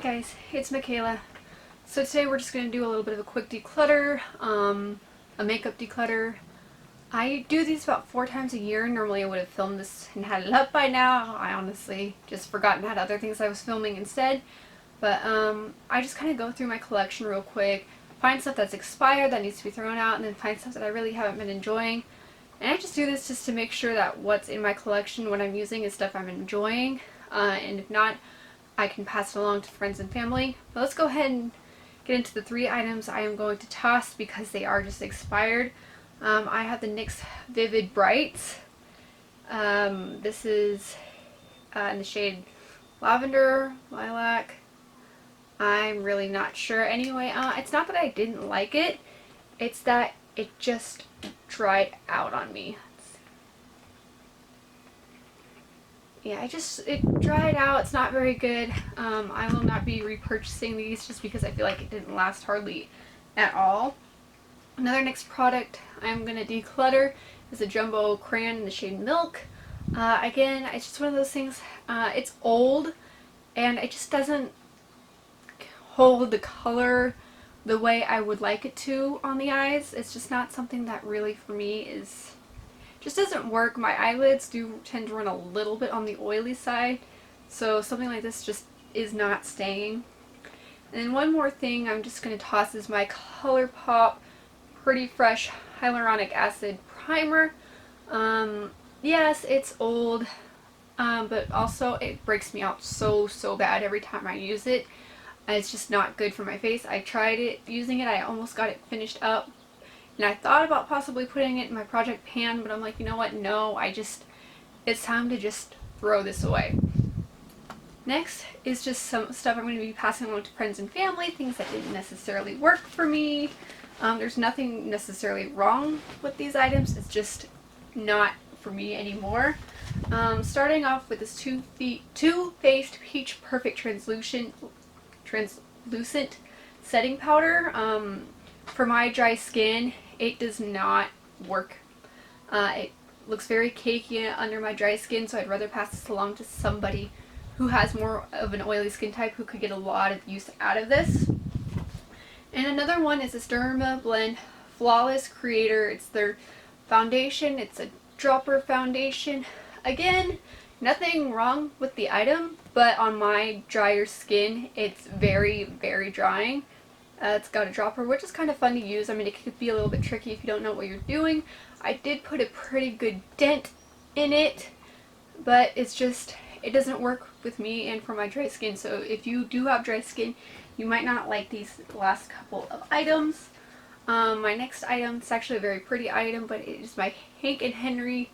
guys, it's Machaela. So today we're just going to do a little bit of a quick declutter, a makeup declutter. I do these about 4 times a year. Normally I would have filmed this and had it up by now. I honestly just forgot and had other things I was filming instead. But I just kind of go through my collection real quick, find stuff that's expired that needs to be thrown out, and then find stuff that I really haven't been enjoying. And I just do this just to make sure that what's in my collection, what I'm using, is stuff I'm enjoying. And if not, I can pass it along to friends and family. But let's go ahead and get into the 3 items I am going to toss because they are just expired. I have the Nyx Vivid Brights. This is in the shade Lavender, Lilac. I'm really not sure. Anyway, it's not that I didn't like it, it's that it just dried out on me. Yeah, it dried out. It's not very good. I will not be repurchasing these just because I feel like it didn't last hardly at all. Another NYX product I'm going to declutter is a Jumbo Crayon in the shade Milk. Again, it's just one of those things, it's old and it just doesn't hold the color the way I would like it to on the eyes. It's just not something that really for me just doesn't work. My eyelids do tend to run a little bit on the oily side, so something like this just is not staying. And then one more thing I'm just going to toss is my Colourpop Pretty Fresh Hyaluronic Acid Primer. Yes, it's old, but also it breaks me out so bad every time I use it. It's just not good for my face. I tried it, using it, I almost got it finished up. And I thought about possibly putting it in my project pan, but I'm like, you know what, no, it's time to just throw this away. Next is just some stuff I'm going to be passing along to friends and family, things that didn't necessarily work for me. There's nothing necessarily wrong with these items, it's just not for me anymore. Starting off with this Too Faced Peach Perfect Translucent Setting Powder. For my dry skin, it does not work. It looks very cakey under my dry skin, so I'd rather pass this along to somebody who has more of an oily skin type who could get a lot of use out of this. And another one is this Derma Blend Flawless Creator. It's their foundation. It's a dropper foundation. Again, nothing wrong with the item, but on my drier skin, it's very drying. It's got a dropper, which is kind of fun to use. I mean, it could be a little bit tricky if you don't know what you're doing. I did put a pretty good dent in it, but it doesn't work with me and for my dry skin. So if you do have dry skin, you might not like these last couple of items. My next item, it's actually a very pretty item, but it is my Hank and Henry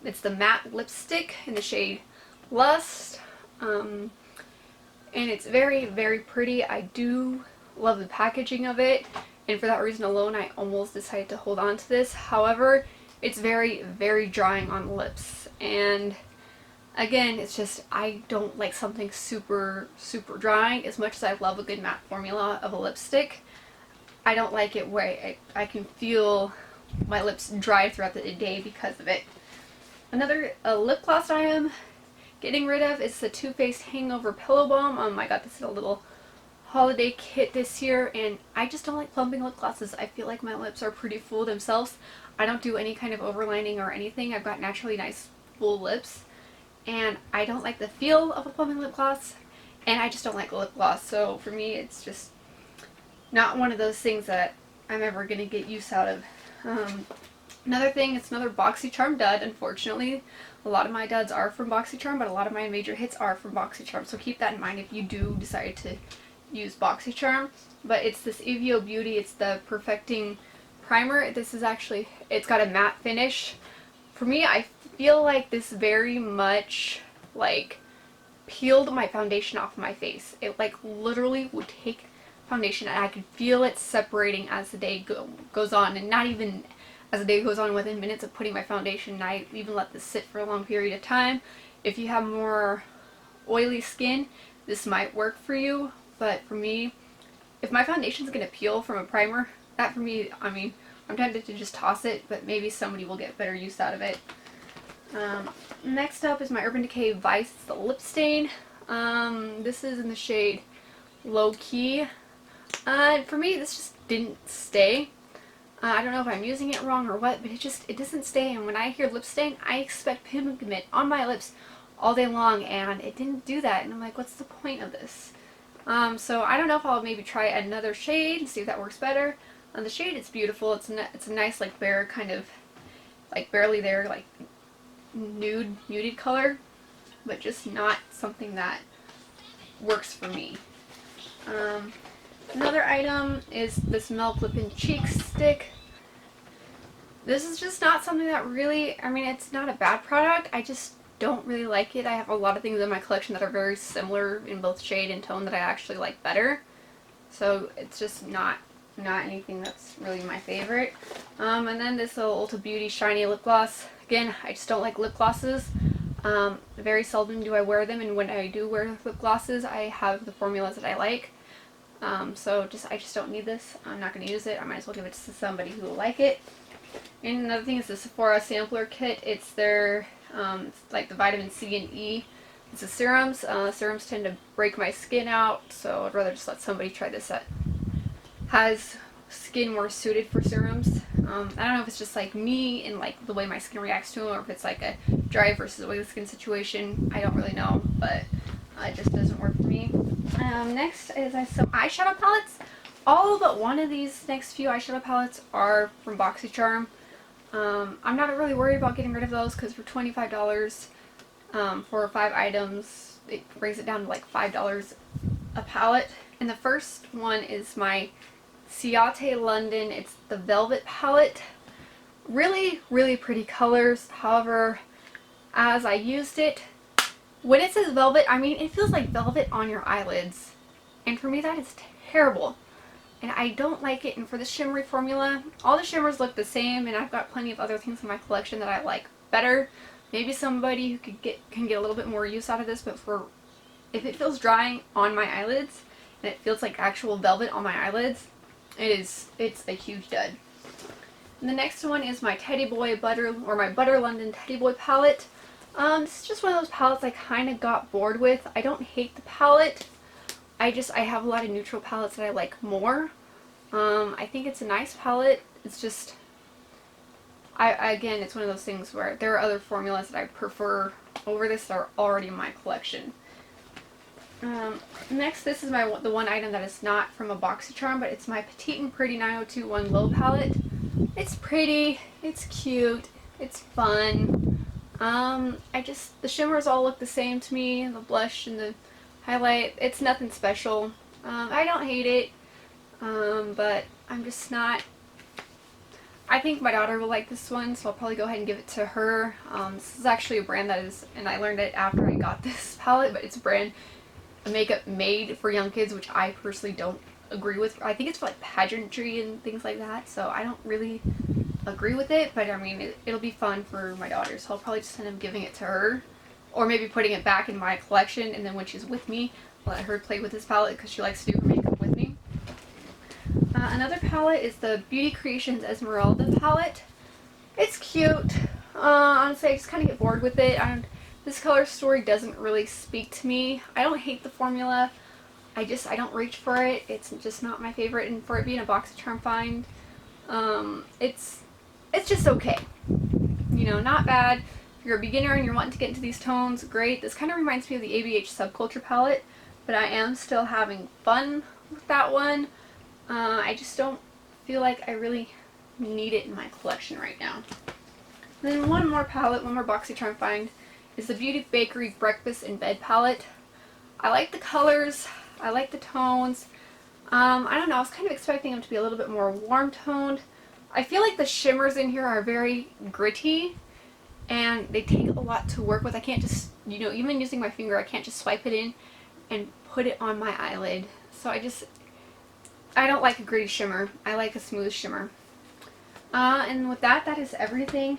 it's the matte lipstick in the shade Lust. And it's very pretty. I do love the packaging of it, and for that reason alone I almost decided to hold on to this. However, it's very drying on the lips, and again, it's just, I don't like something super drying. As much as I love a good matte formula of a lipstick, I don't like it where I can feel my lips dry throughout the day because of it. Another lip gloss I am getting rid of is the Too Faced Hangover Pillow Balm. I got this in a little holiday kit this year, and I just don't like plumping lip glosses. I feel like my lips are pretty full themselves. I don't do any kind of overlining or anything. I've got naturally nice full lips, and I don't like the feel of a plumping lip gloss, and I just don't like lip gloss. So for me, it's just not one of those things that I'm ever going to get use out of. Another thing, it's another BoxyCharm dud. Unfortunately, a lot of my duds are from BoxyCharm, but a lot of my major hits are from BoxyCharm, so keep that in mind if you do decide to use BoxyCharm. But it's this Evio Beauty, it's the Perfecting Primer. This is actually, it's got a matte finish. For me, I feel like this very much like peeled my foundation off my face. It like literally would take foundation and I could feel it separating as the day goes on, and not even as the day goes on, within minutes of putting my foundation, and I even let this sit for a long period of time. If you have more oily skin, this might work for you, but for me, if my foundation's going to peel from a primer, that for me, I mean, I'm tempted to just toss it, but maybe somebody will get better use out of it. Next up is my Urban Decay Vice, the lip stain. This is in the shade Low Key. For me, this just didn't stay. I don't know if I'm using it wrong or what, but it doesn't stay. And when I hear lip stain, I expect pigment on my lips all day long, and it didn't do that. And I'm like, what's the point of this? So I don't know if I'll maybe try another shade and see if that works better. The shade is beautiful. It's a nice, like, bare kind of, like, barely there, like, muted color, but just not something that works for me. Another item is this Milk Lip and Cheek Stick. This is just not something that really, I mean, it's not a bad product. I just don't really like it. I have a lot of things in my collection that are very similar in both shade and tone that I actually like better. So it's just not anything that's really my favorite. And then this little Ulta Beauty Shiny Lip Gloss. Again, I just don't like lip glosses. Very seldom do I wear them, and when I do wear lip glosses, I have the formulas that I like. So I just don't need this. I'm not going to use it. I might as well give it to somebody who will like it. And another thing is the Sephora Sampler Kit. It's their, it's like the vitamin C and E. It's the serums. Serums tend to break my skin out, so I'd rather just let somebody try this that has skin more suited for serums. I don't know if it's just like me and like the way my skin reacts to them, or if it's like a dry versus oily skin situation. I don't really know, but it just doesn't work for me. Next is some eyeshadow palettes. All but one of these next few eyeshadow palettes are from BoxyCharm. I'm not really worried about getting rid of those because for $25 for 5 items, it brings it down to like $5 a palette. And the first one is my Ciate London. It's the Velvet palette. Really, really pretty colors. However, as I used it, when it says velvet, I mean, it feels like velvet on your eyelids. And for me, that is terrible. And I don't like it. And for the shimmery formula, all the shimmers look the same, and I've got plenty of other things in my collection that I like better. Maybe somebody who can get a little bit more use out of this, but if it feels drying on my eyelids, and it feels like actual velvet on my eyelids, it's a huge dud. And the next one is my my Butter London Teddy Boy palette. This is just one of those palettes I kind of got bored with. I don't hate the palette. I have a lot of neutral palettes that I like more. I think it's a nice palette. It's just, again, it's one of those things where there are other formulas that I prefer over this that are already in my collection. Next, this is the one item that is not from a BoxyCharm, but it's my Petite and Pretty 9021 Low palette. It's pretty, it's cute, it's fun. The shimmers all look the same to me, the blush and the highlight. It's nothing special. I don't hate it, but I'm just not. I think my daughter will like this one, so I'll probably go ahead and give it to her. This is actually a brand that is, and I learned it after I got this palette, but it's a makeup made for young kids, which I personally don't agree with. I think it's for like pageantry and things like that, so I don't really agree with it, but I mean, it'll be fun for my daughter, so I'll probably just end up giving it to her, or maybe putting it back in my collection, and then when she's with me, let her play with this palette because she likes to do her makeup with me. Another palette is the Beauty Creations Esmeralda palette. It's cute. Honestly, I just kind of get bored with it. This color story doesn't really speak to me. I don't hate the formula. I don't reach for it. It's just not my favorite, and for it being a BoxyCharm find, it's just okay. You know, not bad. If you're a beginner and you're wanting to get into these tones, great. This kind of reminds me of the ABH Subculture palette, but I am still having fun with that one. I just don't feel like I really need it in my collection right now. And then one more BoxyCharm find is the Beauty Bakery Breakfast in Bed palette. I like the colors. I like the tones. I don't know, I was kind of expecting them to be a little bit more warm toned. I feel like the shimmers in here are very gritty, and they take a lot to work with. I can't just, even using my finger, I can't just swipe it in and put it on my eyelid. So I don't like a gritty shimmer. I like a smooth shimmer. And with that is everything.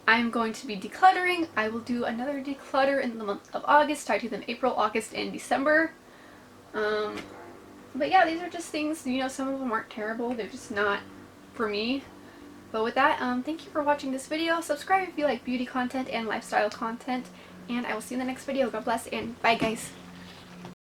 I'm going to be decluttering. I will do another declutter in the month of August. I do them April, August, and December. But yeah, these are just things, some of them aren't terrible. They're just not for me. But with that, thank you for watching this video. Subscribe if you like beauty content and lifestyle content. And I will see you in the next video. God bless, and bye guys.